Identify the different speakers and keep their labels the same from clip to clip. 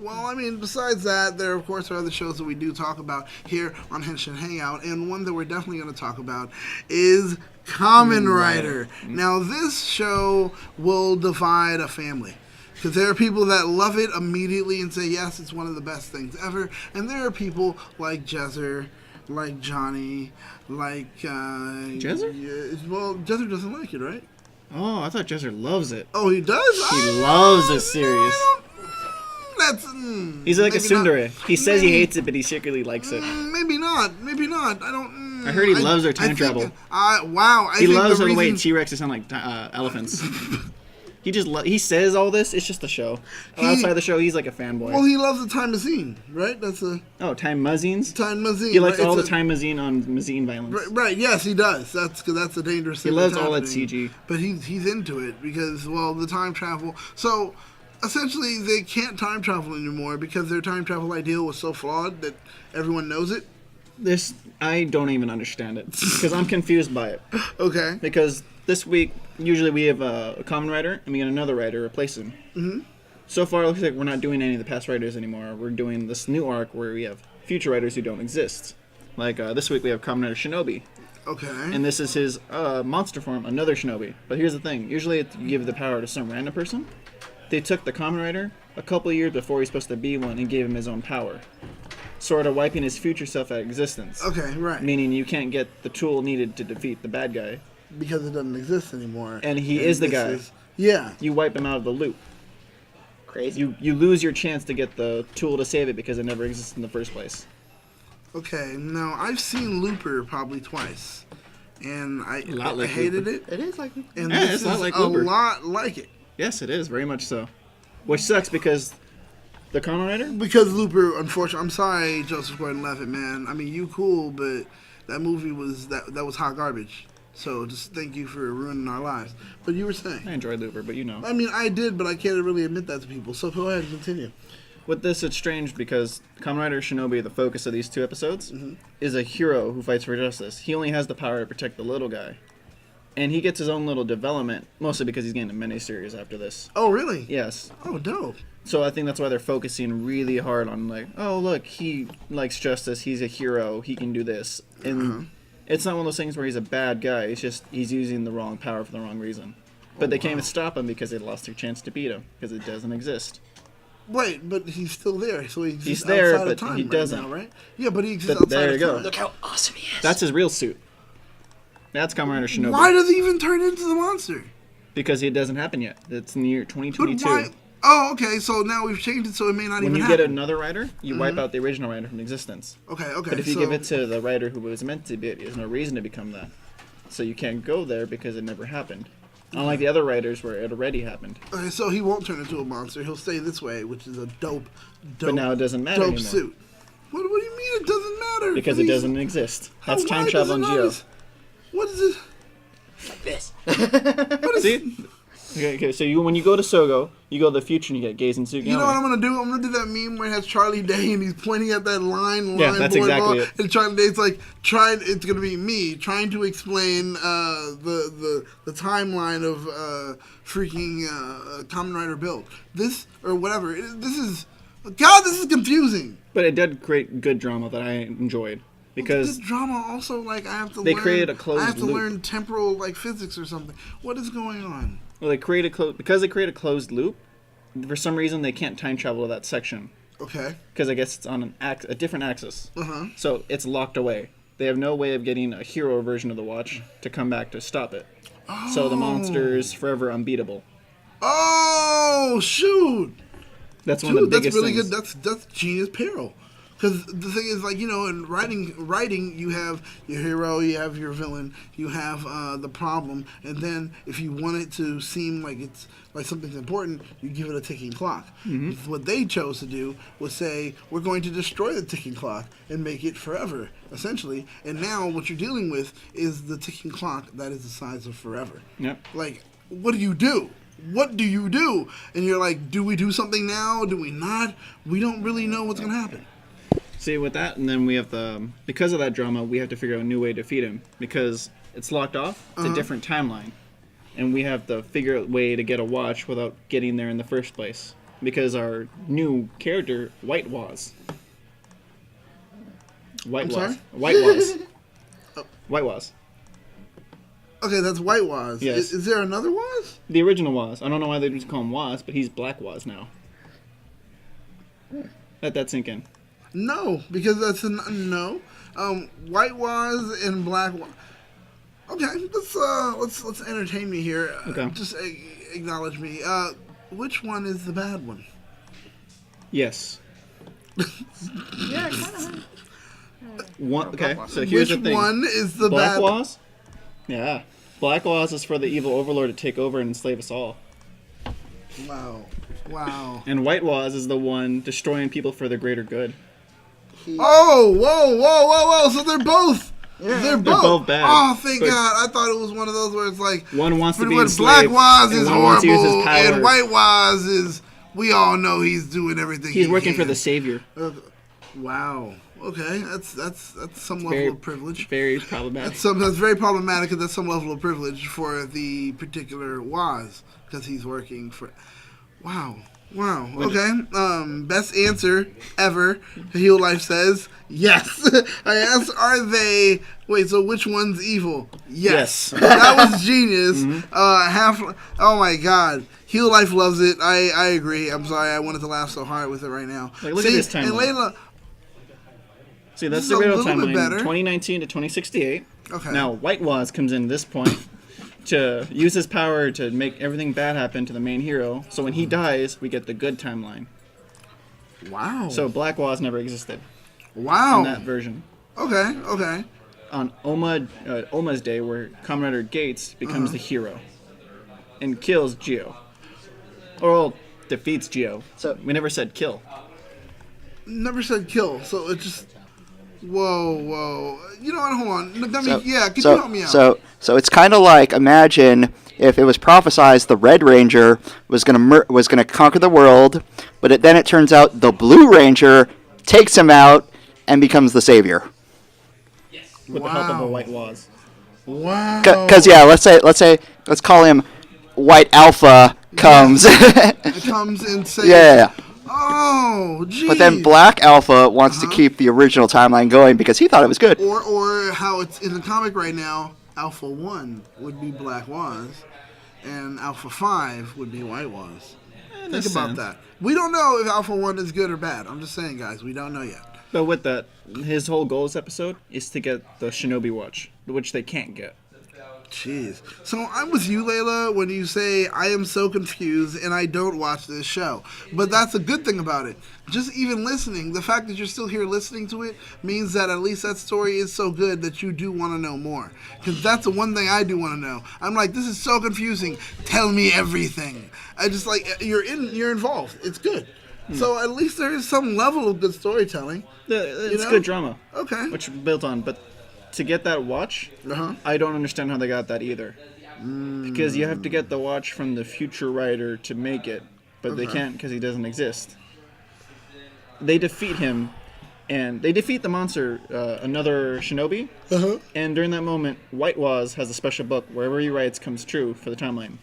Speaker 1: Well, I mean, besides that, there, of course, are other shows that we do talk about here on Henshin Hangout, and one that we're definitely going to talk about is Kamen Rider. Now, this show will divide a family. Because there are people that love it immediately and say, yes, it's one of the best things ever. And there are people like Jezzer, like Johnny, like...
Speaker 2: Jezzer?
Speaker 1: Well, Jezzer doesn't like it, right?
Speaker 2: Oh, I thought Jezzer loves it.
Speaker 1: Oh, he does?
Speaker 2: He loves this series.
Speaker 1: He's
Speaker 2: like a tsundere. He says he hates it, but he secretly likes it.
Speaker 1: Maybe not. I don't...
Speaker 2: I heard he loves their time travel.
Speaker 1: Wow.
Speaker 2: He loves the way T-Rexes sound like elephants. He says all this. It's just a show. Outside the show, he's like a fanboy.
Speaker 1: Well, he loves the time machine, right? That's a...
Speaker 2: Oh, time machines?
Speaker 1: Time machine.
Speaker 2: He likes all the time machine on machine violence.
Speaker 1: Right, yes, he does. That's a dangerous thing.
Speaker 2: He loves all that CG.
Speaker 1: But he's into it because, well, the time travel... So... Essentially, they can't time travel anymore because their time travel ideal was so flawed that everyone knows it.
Speaker 2: I don't even understand it because I'm confused by it.
Speaker 1: Okay.
Speaker 2: Because this week, usually we have a common writer and we get another writer replace him. Mm-hmm. So far, it looks like we're not doing any of the past writers anymore. We're doing this new arc where we have future writers who don't exist. Like this week, we have Kamen Rider Shinobi.
Speaker 1: Okay.
Speaker 2: And this is his monster form, another Shinobi. But here's the thing. Usually, you give the power to some random person. They took the Kamen Rider a couple of years before he's supposed to be one and gave him his own power. Sort of wiping his future self out of existence.
Speaker 1: Okay, right.
Speaker 2: Meaning you can't get the tool needed to defeat the bad guy.
Speaker 1: Because it doesn't exist anymore.
Speaker 2: And he is the guy.
Speaker 1: Yeah.
Speaker 2: You wipe him out of the loop.
Speaker 3: Crazy.
Speaker 2: You lose your chance to get the tool to save it because it never existed in the first place.
Speaker 1: Okay, now I've seen Looper probably twice. And I
Speaker 2: like
Speaker 1: hated
Speaker 2: Looper.
Speaker 1: it.
Speaker 3: It is like it.
Speaker 1: And
Speaker 2: Yeah,
Speaker 1: this
Speaker 2: it's not
Speaker 1: is
Speaker 2: like
Speaker 1: a
Speaker 2: Looper.
Speaker 1: lot like it.
Speaker 2: Yes, it is. Very much so. Which sucks because the Kamen Rider?
Speaker 1: Because Looper, unfortunately, I'm sorry, Joseph Gordon-Levitt, man. I mean, you cool, but that movie was that was hot garbage. So just thank you for ruining our lives. But you were saying.
Speaker 2: I enjoyed Looper, but you know.
Speaker 1: I mean, I did, but I can't really admit that to people. So go ahead and continue.
Speaker 2: With this, it's strange because Kamen Rider Shinobi, the focus of these two episodes, is a hero who fights for justice. He only has the power to protect the little guy. And he gets his own little development, mostly because he's getting a miniseries after this.
Speaker 1: Oh, really?
Speaker 2: Yes.
Speaker 1: Oh, dope.
Speaker 2: So I think that's why they're focusing really hard on, like, oh, look, he likes justice, he's a hero, he can do this. And it's not one of those things where he's a bad guy, it's just he's using the wrong power for the wrong reason. But they can't even stop him because they lost their chance to beat him, because it doesn't exist.
Speaker 1: Wait, but he's still there, so he exists
Speaker 2: He's there,
Speaker 1: outside
Speaker 2: but
Speaker 1: of time
Speaker 2: he
Speaker 1: right
Speaker 2: doesn't.
Speaker 1: now, right? Yeah, but he exists
Speaker 2: But
Speaker 1: outside
Speaker 2: there
Speaker 1: of
Speaker 2: you go.
Speaker 1: time.
Speaker 3: Look how awesome he is.
Speaker 2: That's his real suit. That's Kamen Rider Shinobi.
Speaker 1: Why does he even turn into the monster?
Speaker 2: Because it doesn't happen yet. It's in the year 2022.
Speaker 1: But why? Oh, okay, so now we've changed it so it may not
Speaker 2: When
Speaker 1: even
Speaker 2: you
Speaker 1: happen.
Speaker 2: get another writer, you wipe out the original writer from existence.
Speaker 1: Okay,
Speaker 2: But if you
Speaker 1: so,
Speaker 2: give it to the writer who was meant to be it, there's no reason to become that. So you can't go there because it never happened. Unlike the other writers where it already happened.
Speaker 1: Okay, so he won't turn into a monster. He'll stay this way, which is a dope
Speaker 2: But now it doesn't matter
Speaker 1: dope
Speaker 2: anymore.
Speaker 1: suit. What do you mean it doesn't matter?
Speaker 2: Because it doesn't exist. That's
Speaker 1: Why
Speaker 2: time
Speaker 1: does
Speaker 2: travel
Speaker 1: it
Speaker 2: in
Speaker 1: not
Speaker 2: Geo.
Speaker 1: What is it?
Speaker 3: Like this.
Speaker 2: See? Okay, so when you go to Sogo, you go to the future and you get Gaze and Sugiyama.
Speaker 1: You know what I'm gonna do? I'm gonna do that meme where it has Charlie Day and he's pointing at that line.
Speaker 2: Yeah, that's
Speaker 1: board
Speaker 2: exactly
Speaker 1: ball,
Speaker 2: it.
Speaker 1: And Charlie Day's like it's gonna be me trying to explain the timeline of freaking Kamen Rider build. This or whatever. This is confusing.
Speaker 2: But it did create good drama that I enjoyed. Because
Speaker 1: this drama also, like, I have to
Speaker 2: they
Speaker 1: learn,
Speaker 2: created a closed
Speaker 1: I have to
Speaker 2: loop.
Speaker 1: learn temporal, like, physics or something. What is going on?
Speaker 2: well, they create a closed loop, for some reason they can't time travel to that section.
Speaker 1: Okay.
Speaker 2: Because I guess it's on a different axis.
Speaker 1: Uh-huh.
Speaker 2: So it's locked away. They have no way of getting a hero version of the watch to come back to stop it.
Speaker 1: Oh.
Speaker 2: So the monster is forever unbeatable.
Speaker 1: Oh, shoot!
Speaker 2: That's one of the
Speaker 1: That's
Speaker 2: biggest
Speaker 1: really
Speaker 2: things.
Speaker 1: good. That's genius peril. Because the thing is, like, you know, in writing, you have your hero, you have your villain, you have the problem, and then if you want it to seem like it's like something's important, you give it a ticking clock.
Speaker 2: Mm-hmm.
Speaker 1: What they chose to do was say, we're going to destroy the ticking clock and make it forever, essentially. And now what you're dealing with is the ticking clock that is the size of forever.
Speaker 2: Yep.
Speaker 1: Like, what do you do? What do you do? And you're like, do we do something now? Do we not? We don't really know what's going to happen.
Speaker 2: See, with that, and then we have because of that drama, we have to figure out a new way to defeat him. Because it's locked off, it's a different timeline. And we have to figure out a way to get a watch without getting there in the first place. because our new character, White Waz. White
Speaker 1: I'm
Speaker 2: Waz.
Speaker 1: sorry?
Speaker 2: White Waz. White Waz.
Speaker 1: Okay, that's White Waz.
Speaker 2: Yes.
Speaker 1: Is there another Waz?
Speaker 2: The original Waz. I don't know why they just call him Waz, but he's Black Waz now. Let that sink in.
Speaker 1: No, because that's no. White Waz and Black Waz. Okay, let's entertain me here.
Speaker 2: Okay.
Speaker 1: Just acknowledge me. Which one is the bad one?
Speaker 2: Yes.
Speaker 3: Yeah, kind of.
Speaker 2: One. Okay, so here's
Speaker 1: Which
Speaker 2: the thing.
Speaker 1: one is the
Speaker 2: Black
Speaker 1: bad?
Speaker 2: Waz? Yeah. Black Waz is for the evil overlord to take over and enslave us all.
Speaker 1: Wow.
Speaker 2: And White Waz is the one destroying people for the greater good.
Speaker 1: Oh, whoa! So they're both.
Speaker 3: Yeah.
Speaker 1: They're both
Speaker 2: bad.
Speaker 1: Oh, thank
Speaker 2: But-
Speaker 1: God! I thought it was one of those where it's like
Speaker 2: One wants to be
Speaker 1: Black
Speaker 2: enslaved,
Speaker 1: Waz
Speaker 2: and
Speaker 1: is
Speaker 2: one wants to use his
Speaker 1: horrible,
Speaker 2: power.
Speaker 1: and White Waz is. We all know he's doing everything.
Speaker 2: He's
Speaker 1: he
Speaker 2: working
Speaker 1: can.
Speaker 2: for the savior.
Speaker 1: Wow. Okay, that's some level
Speaker 2: Very-
Speaker 1: of privilege.
Speaker 2: Very problematic.
Speaker 1: That's very problematic, and that's some level of privilege for the particular Waz because he's working for. Wow. Okay. Best answer ever. Heal Life says yes. I asked, are they? Wait. So which one's evil? Yes. That was genius. Oh my God. Heal Life loves it. I agree. I'm sorry. I wanted to laugh so hard with it right now.
Speaker 2: Like, look at this
Speaker 1: And
Speaker 2: timeline.
Speaker 1: Layla.
Speaker 2: See, that's
Speaker 1: This
Speaker 2: the
Speaker 1: is a
Speaker 2: real
Speaker 1: little bit
Speaker 2: timeline.
Speaker 1: better.
Speaker 2: 2019 to 2068.
Speaker 1: Okay.
Speaker 2: Now, White Waz comes in this point to use his power to make everything bad happen to the main hero. So when he dies, we get the good timeline.
Speaker 1: Wow.
Speaker 2: So Black Waz never existed
Speaker 1: Wow.
Speaker 2: in that version.
Speaker 1: Okay.
Speaker 2: On Oma's day, where Kamen Rider Gates becomes the hero and kills Geo. Or defeats Geo.
Speaker 3: So-
Speaker 2: we never said kill.
Speaker 1: Never said kill, so it just. Whoa. You know what? Hold on. Could you help me out?
Speaker 3: So it's kind of like, imagine if it was prophesized the Red Ranger was gonna conquer the world, but then it turns out the Blue Ranger takes him out and becomes the savior.
Speaker 2: With the help of a
Speaker 1: Wow.
Speaker 2: White Waz.
Speaker 1: Wow.
Speaker 3: Because let's call him White Alpha comes.
Speaker 1: It comes and says.
Speaker 3: Yeah.
Speaker 1: Oh, geez.
Speaker 3: But then Black Alpha wants to keep the original timeline going because he thought it was good.
Speaker 1: Or how it's in the comic right now, Alpha 1 would be Black Waz, and Alpha 5 would be White Waz. Think about that. We don't know if Alpha 1 is good or bad. I'm just saying, guys, we don't know yet.
Speaker 2: But with that, his whole goal this episode is to get the Shinobi Watch, which they can't get.
Speaker 1: Jeez. So I'm with you, Layla, when you say I am so confused and I don't watch this show. But that's a good thing about it. Just even listening, the fact that you're still here listening to it means that at least that story is so good that you do want to know more. Because that's the one thing I do want to know. I'm like, this is so confusing. Tell me everything. I just like, you're involved. It's good. So at least there is some level of good storytelling.
Speaker 2: It's
Speaker 1: know?
Speaker 2: good drama.
Speaker 1: Okay.
Speaker 2: Which built on, but to get that watch, I don't understand how they got that either. Because you have to get the watch from the future writer to make it, but they can't because he doesn't exist. They defeat him, and they defeat the monster, another shinobi, and during that moment, White Waz has a special book, wherever he writes comes true for the timeline.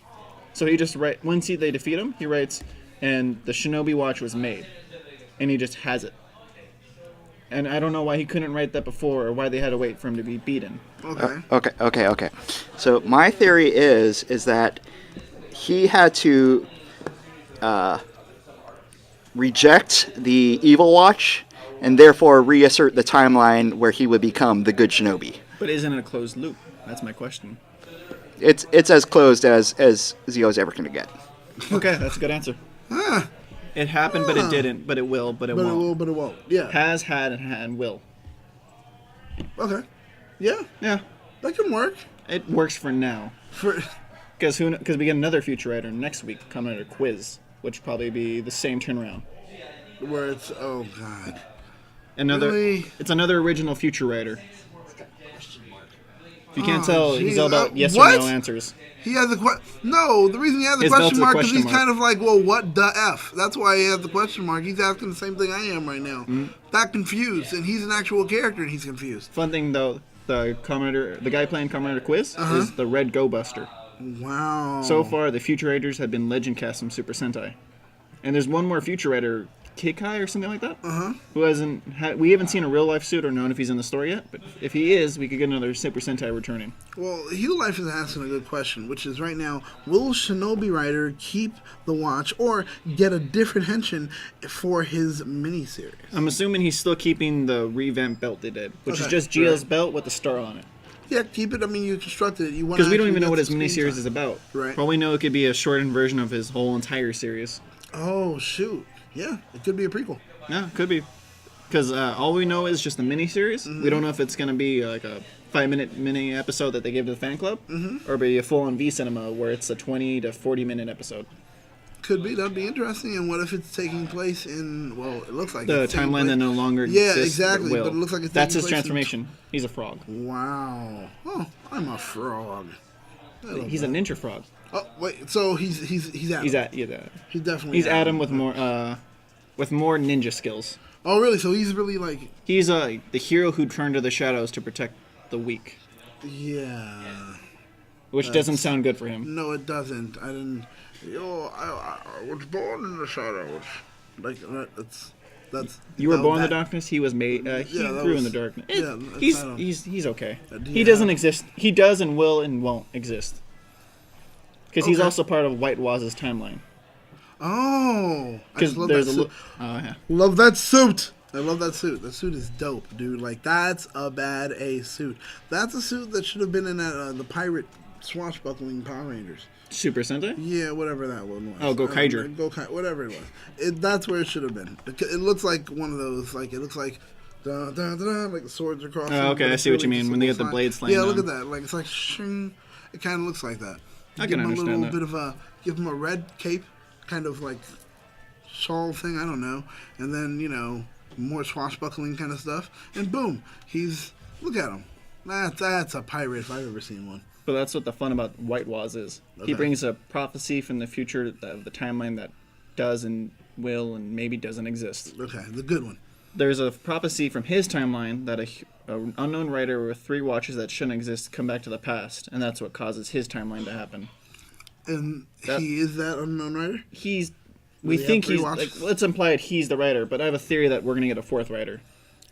Speaker 2: So he just once they defeat him, he writes, and the shinobi watch was made, and he just has it. And I don't know why he couldn't write that before, or why they had to wait for him to be beaten.
Speaker 3: Okay. So my theory is that he had to reject the evil watch and therefore reassert the timeline where he would become the good shinobi.
Speaker 2: But isn't it a closed loop? That's my question.
Speaker 3: It's as closed as Zio's ever going to get.
Speaker 2: Okay, that's a good answer. It happened, but it didn't. But it will, but it
Speaker 1: But
Speaker 2: won't.
Speaker 1: it will, but it won't. Yeah.
Speaker 2: Has, had, and will.
Speaker 1: Okay. Yeah.
Speaker 2: Yeah,
Speaker 1: That can work.
Speaker 2: it works for now. Because we get another future writer next week, Kamen Rider Quiz, which will probably be the same turnaround.
Speaker 1: Where it's, oh God.
Speaker 2: It's another original future writer. If you can't
Speaker 1: Oh,
Speaker 2: tell, he's
Speaker 1: geez.
Speaker 2: all about yes
Speaker 1: What?
Speaker 2: or no answers.
Speaker 1: He has a question. No, the reason he has the
Speaker 2: His
Speaker 1: question
Speaker 2: belt's a
Speaker 1: mark is
Speaker 2: question
Speaker 1: he's
Speaker 2: mark.
Speaker 1: kind of like, well, what the F? That's why he has the question mark. He's asking the same thing I am right now. That confused, and he's an actual character, and he's confused.
Speaker 2: Fun thing though, the guy playing Kamen Rider Quiz is the Red Go Buster.
Speaker 1: Wow.
Speaker 2: So far, the future writers have been legend cast from Super Sentai. And there's one more future writer, Kikai or something like that, who hasn't. We haven't seen a real life suit or known if he's in the story yet. But if he is, we could get another Super Sentai returning.
Speaker 1: Well, Heel Life is asking a good question, which is right now: will Shinobi Rider keep the watch or get a different Henshin for his miniseries?
Speaker 2: I'm assuming he's still keeping the revamped belt they did, which is just Gio's belt with the star on it.
Speaker 1: Yeah, keep it. I mean, you constructed it. You want
Speaker 2: because we don't even know what his miniseries is about.
Speaker 1: Right.
Speaker 2: For all we know, it could be a shortened version of his whole entire series.
Speaker 1: Oh shoot! Yeah, it could be a prequel.
Speaker 2: Yeah, it could be. Because all we know is just the miniseries. We don't know if it's going to be like a 5-minute mini episode that they give to the fan club, or be a full-on V cinema where it's a 20 to 40-minute episode.
Speaker 1: Could be. That'd be interesting. And what if it's taking place in? Well, it looks like
Speaker 2: The
Speaker 1: it's
Speaker 2: timeline that no longer
Speaker 1: Yeah,
Speaker 2: exists.
Speaker 1: exactly. But it looks like it's
Speaker 2: that's
Speaker 1: taking
Speaker 2: his
Speaker 1: place
Speaker 2: transformation. He's a frog.
Speaker 1: Wow. Oh, I'm a frog.
Speaker 2: He's a ninja frog.
Speaker 1: Oh wait, so he's Adam.
Speaker 2: He's Adam.
Speaker 1: He's definitely.
Speaker 2: He's Adam with more ninja skills.
Speaker 1: Oh really? So he's really like.
Speaker 2: He's the hero who turned to the shadows to protect the weak.
Speaker 1: Yeah.
Speaker 2: Which doesn't sound good for him.
Speaker 1: No, it doesn't. I didn't. I was born in the shadows. Like that's.
Speaker 2: You were born in the darkness. He was made. He grew in the darkness. He's okay. He doesn't exist. He does and will and won't exist. Because he's also part of White Waz's timeline.
Speaker 1: Oh, I just love that suit.
Speaker 2: Yeah.
Speaker 1: Love that suit. I love that suit. That suit is dope, dude. Like that's a bad A suit. That's a suit that should have been in the pirate swashbuckling Power Rangers.
Speaker 2: Super Sentai?
Speaker 1: Yeah, whatever that one was.
Speaker 2: Oh, Gokaiger.
Speaker 1: Whatever it was. That's where it should have been. It looks like one of those. Like it looks like. Like the swords are crossing.
Speaker 2: Oh, okay, I see what you mean. When they get the blades slaying.
Speaker 1: Yeah, look at that. Like it's like shing. It kind of looks like that.
Speaker 2: I can understand that.
Speaker 1: Give him a red cape, kind of like shawl thing. I don't know, and then more swashbuckling kind of stuff, and boom, look at him. That's a pirate if I've ever seen one.
Speaker 2: But that's what the fun about White Waz is. Okay. He brings a prophecy from the future of the timeline that does and will and maybe doesn't exist.
Speaker 1: Okay, the good one.
Speaker 2: There's a prophecy from his timeline that an unknown writer with 3 watches that shouldn't exist come back to the past, and that's what causes his timeline to happen.
Speaker 1: And he is that unknown writer?
Speaker 2: We think he's like. Let's imply it. He's the writer, but I have a theory that we're gonna get a 4th writer.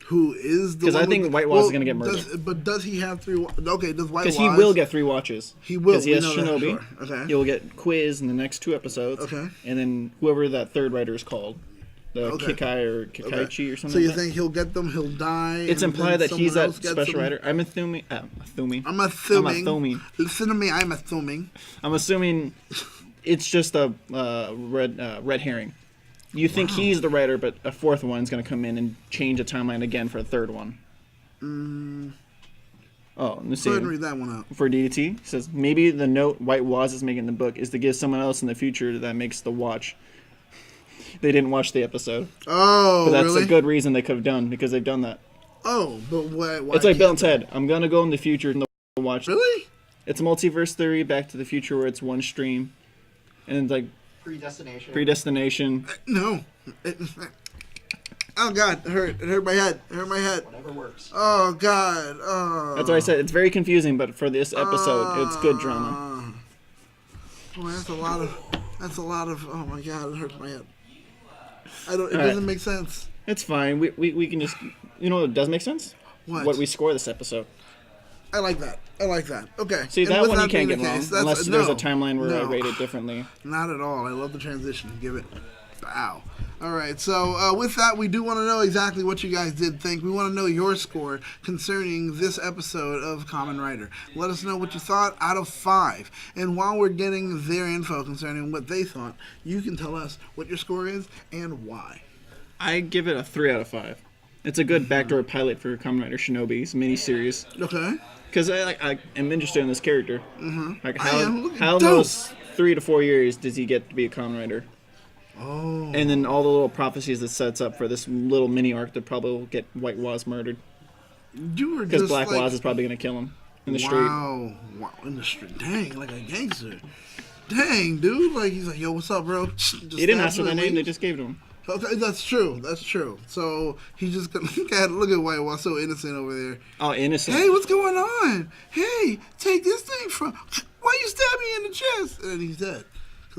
Speaker 1: Who is the?
Speaker 2: Because I think White Waz is gonna get murdered.
Speaker 1: But does he have 3? Okay, does White Waz?
Speaker 2: Because he will get 3 watches.
Speaker 1: He will.
Speaker 2: Because he has Shinobi.
Speaker 1: That, sure. Okay.
Speaker 2: He'll get Quiz in the next 2 episodes.
Speaker 1: Okay.
Speaker 2: And then whoever that 3rd writer is called. The Kikai or Kikaichi or something.
Speaker 1: So you think he'll get them? He'll die.
Speaker 2: It's implied that he's that special writer. I'm assuming.
Speaker 1: Listen to me. I'm assuming.
Speaker 2: I'm assuming it's just a red herring. You think he's the writer, but a 4th one's going to come in and change the timeline again for a 3rd one. Oh, let's see.
Speaker 1: Go ahead and read that one out.
Speaker 2: For DDT, it says maybe the note White Waz is making in the book is to give someone else in the future that makes the watch. They didn't watch the episode.
Speaker 1: Oh,
Speaker 2: but that's
Speaker 1: really?
Speaker 2: a good reason they could have done, because they've done that.
Speaker 1: Oh, but why
Speaker 2: it's like Bill and Ted. I'm going to go in the future and watch.
Speaker 1: Really?
Speaker 2: It's a multiverse theory, Back to the Future, where it's one stream. And it's like... Predestination.
Speaker 1: No. Oh, God. It hurt. It hurt my head.
Speaker 3: Whatever works.
Speaker 1: Oh, God. Oh.
Speaker 2: That's what I said. It's very confusing, but for this episode, it's good drama.
Speaker 1: Boy, that's a lot of... Oh, my God. It hurts my head. It doesn't make sense.
Speaker 2: It's fine. We can just... You know what does make sense?
Speaker 1: What
Speaker 2: we score this episode.
Speaker 1: I like that. Okay.
Speaker 2: See, that one you can't get wrong. Unless there's a timeline where I rate it differently.
Speaker 1: Not at all. I love the transition. Give it. Bow. All right. So with that, we do want to know exactly what you guys did think. We want to know your score concerning this episode of Kamen Rider. Let us know what you thought out of 5. And while we're getting their info concerning what they thought, you can tell us what your score is and why.
Speaker 2: I give it a 3 out of 5. It's a good backdoor pilot for Kamen Rider Shinobi's miniseries.
Speaker 1: Okay.
Speaker 2: Because I am interested in this character.
Speaker 1: Mm-hmm.
Speaker 2: Like how in those 3 to 4 years does he get to be a Kamen Rider?
Speaker 1: Oh.
Speaker 2: And then all the little prophecies that sets up for this little mini arc that probably will get White Waz murdered. Because Black Waz is probably going to kill him in the street.
Speaker 1: Wow, in the street. Dang, like a gangster. Dang, dude. Like he's like, yo, what's up, bro?
Speaker 2: He didn't ask for that name. They just gave it to him.
Speaker 1: Okay, that's true. So he's just gonna look at White Waz, so innocent over there.
Speaker 2: Oh, innocent.
Speaker 1: Hey, what's going on? Hey, take this thing from. Why you stab me in the chest? And then he's dead.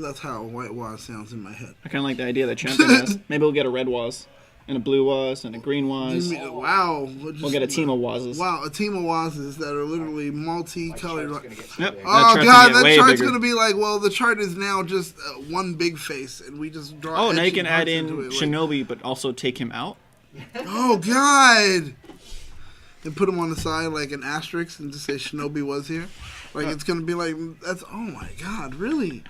Speaker 1: So that's how a white Waz sounds in my head.
Speaker 2: I kind of like the idea that champion has. Maybe we'll get a red Waz, and a blue Waz, and a green Waz.
Speaker 1: Wow.
Speaker 2: We'll get a team of Wazes.
Speaker 1: Wow, a team of Wazes that are literally multicolored.
Speaker 2: Yep.
Speaker 1: Oh, God, that chart's going to be like, well, the chart is now just one big face, and we just draw.
Speaker 2: Oh, now you can add in
Speaker 1: it,
Speaker 2: Shinobi, but also take him out?
Speaker 1: Oh, God. And put him on the side like an asterisk and just say Shinobi was here. Like, it's going to be like, that's, oh, my God, really?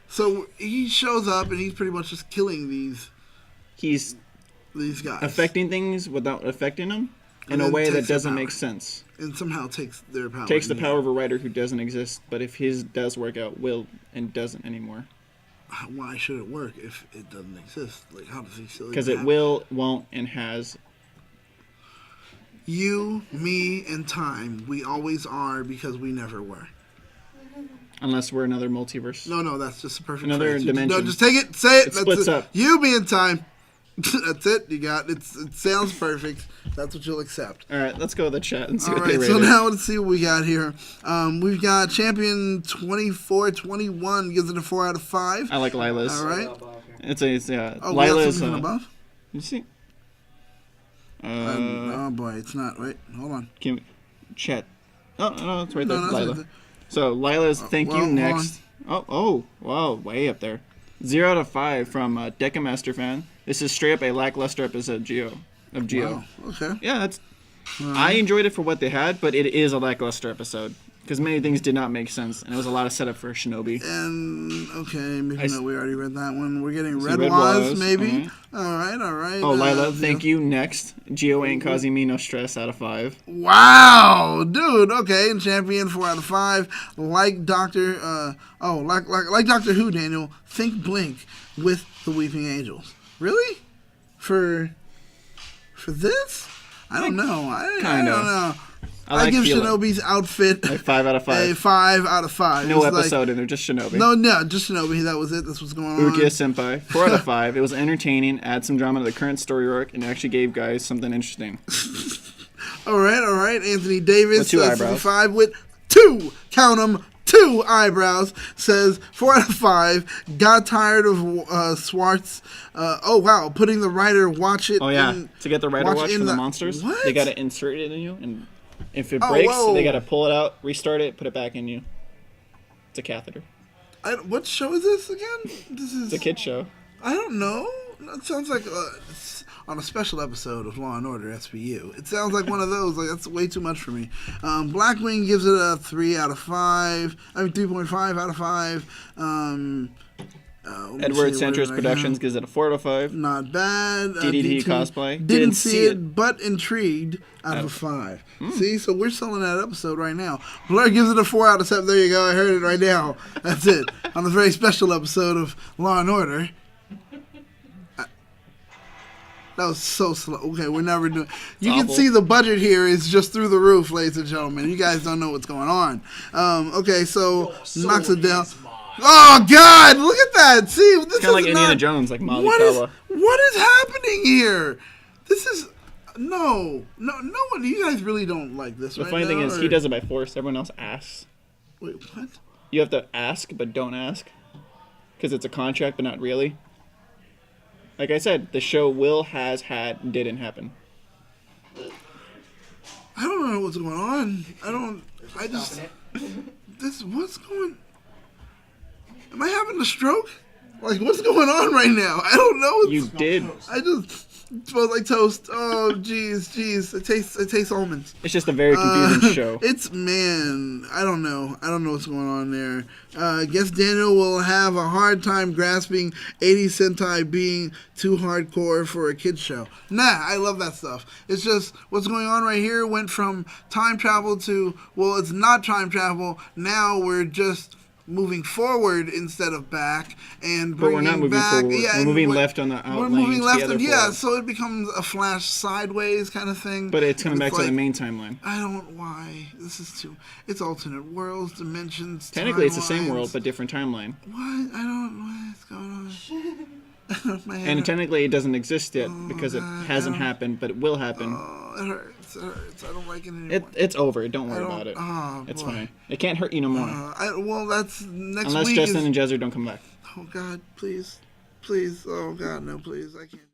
Speaker 1: So he shows up, and he's pretty much just killing these guys.
Speaker 2: Affecting things without affecting them in
Speaker 1: And
Speaker 2: a
Speaker 1: then
Speaker 2: way that
Speaker 1: takes their
Speaker 2: doesn't
Speaker 1: power.
Speaker 2: make sense.
Speaker 1: And somehow takes their power.
Speaker 2: Takes the power of a writer who doesn't exist, but if his does work out, will and doesn't anymore.
Speaker 1: Why should it work if it doesn't exist? Like, how does he still?
Speaker 2: Because it will, won't, and has.
Speaker 1: You, me, and time. We always are because we never were.
Speaker 2: Unless we're another multiverse.
Speaker 1: No, that's just a perfect
Speaker 2: Another
Speaker 1: phrase.
Speaker 2: dimension.
Speaker 1: No, just take it, say it.
Speaker 2: It splits up.
Speaker 1: You, me, and time. That's it. You got it. It sounds perfect. That's what you'll accept.
Speaker 2: All right, let's go with the chat and see
Speaker 1: All
Speaker 2: what they
Speaker 1: right,
Speaker 2: rate
Speaker 1: so
Speaker 2: it.
Speaker 1: now let's see what we got here. We've got Champion 2421 gives it a 4 out of 5.
Speaker 2: I like Lila's.
Speaker 1: All right.
Speaker 2: It's yeah.
Speaker 1: Oh, we got
Speaker 2: Lila's.
Speaker 1: something above?
Speaker 2: You see?
Speaker 1: Oh boy, it's not. Wait, hold on.
Speaker 2: Can we, chat. Oh no, it's right there.
Speaker 1: No, that's
Speaker 2: Lila.
Speaker 1: right there.
Speaker 2: So Lila's thank
Speaker 1: well,
Speaker 2: you
Speaker 1: hold
Speaker 2: next. Oh, wow, way up there. 0 out of 5 from Decamaster fan. This is straight up a lackluster episode of Geo.
Speaker 1: Wow. Okay.
Speaker 2: Yeah, that's. I enjoyed it for what they had, but it is a lackluster episode because many things did not make sense, and it was a lot of setup for Shinobi.
Speaker 1: And okay, maybe no, we already read that one. We're getting Red
Speaker 2: Red
Speaker 1: Waz,
Speaker 2: Waz,
Speaker 1: maybe. All right.
Speaker 2: Oh, Lila, thank you. Next, Geo ain't causing me no stress. Out of 5.
Speaker 1: Wow, dude. Okay, and Champion 4 out of 5. Like Doctor, like Doctor Who, Daniel. Think Blink with the Weeping Angels. Really? For this? I don't know. I don't know. I give Shinobi's outfit
Speaker 2: like 5 out of 5.
Speaker 1: a 5 out of 5.
Speaker 2: No episode in there, just Shinobi.
Speaker 1: No, just Shinobi. That was it. That's what's going on.
Speaker 2: Ukiya Senpai, 4 out of 5. It was entertaining, add some drama to the current story arc, and actually gave guys something interesting.
Speaker 1: All right. Anthony Davis,
Speaker 2: With 2 eyebrows.
Speaker 1: 65 with 2, count 'em, 2 eyebrows, says 4 out of 5. Got tired of Swartz. Oh, wow. Putting the writer watch it.
Speaker 2: Oh, yeah. To get the writer watch
Speaker 1: in
Speaker 2: for the monsters,
Speaker 1: What?
Speaker 2: they got to insert it in you, and if it breaks,
Speaker 1: whoa.
Speaker 2: they got to pull it out, restart it, put it back in you. It's a catheter.
Speaker 1: What show is this again? This is
Speaker 2: It's a kid show.
Speaker 1: I don't know. It sounds like on a special episode of Law and Order SVU. It sounds like one of those. Like that's way too much for me. Blackwing gives it a 3 out of 5. I mean 3.5 out of 5.
Speaker 2: Edward Santos Productions gives it a 4 out of 5.
Speaker 1: Not bad.
Speaker 2: DDT cosplay.
Speaker 1: Didn't see it, but intrigued out of 5. See, so we're selling that episode right now. Blur gives it a 4 out of 7. There you go. I heard it right now. That's it. On a very special episode of Law and Order. That was so slow. Okay, we're never doing. You can see the budget here is just through the roof, ladies and gentlemen. You guys don't know what's going on. Okay, so knocks it down. Oh God! Look at that. See, this is
Speaker 2: Kind of like Indiana Jones, like Molly Kawa.
Speaker 1: What is happening here? This is no one. You guys really don't like this.
Speaker 2: The funny thing is, he does it by force. Everyone else asks.
Speaker 1: Wait, what?
Speaker 2: You have to ask, but don't ask, because it's a contract, but not really. Like I said, the show has, had, didn't happen.
Speaker 1: I don't know what's going on. What's going... Am I having a stroke? Like, what's going on right now? I don't know.
Speaker 2: You did.
Speaker 1: I just smells like toast. Oh, jeez. It tastes almonds.
Speaker 2: It's just a very confusing show.
Speaker 1: I don't know. I don't know what's going on there. I guess Daniel will have a hard time grasping 80 Sentai being too hardcore for a kid's show. Nah, I love that stuff. It's just what's going on right here went from time travel to, well, it's not time travel. Now we're just moving forward instead of back, and
Speaker 2: but we're not moving
Speaker 1: back.
Speaker 2: forward.
Speaker 1: Yeah,
Speaker 2: we're moving left on the outline.
Speaker 1: We're moving left, so it becomes a flash sideways kind of thing.
Speaker 2: But it's coming back to the main timeline.
Speaker 1: I don't why this is too. It's alternate worlds, dimensions.
Speaker 2: Technically, it's the same world but different timeline.
Speaker 1: What? I don't know what's going on.
Speaker 2: And technically, it doesn't exist yet because it hasn't happened, but it will happen.
Speaker 1: Oh, it hurts. I don't like it anymore.
Speaker 2: It's over. Don't worry about it.
Speaker 1: Oh,
Speaker 2: it's
Speaker 1: boy.
Speaker 2: fine. It can't hurt you no more.
Speaker 1: Well, that's next
Speaker 2: Unless
Speaker 1: week.
Speaker 2: Justin and Jezzer don't come back.
Speaker 1: Oh God, please, please. Oh God, no, please. I can't.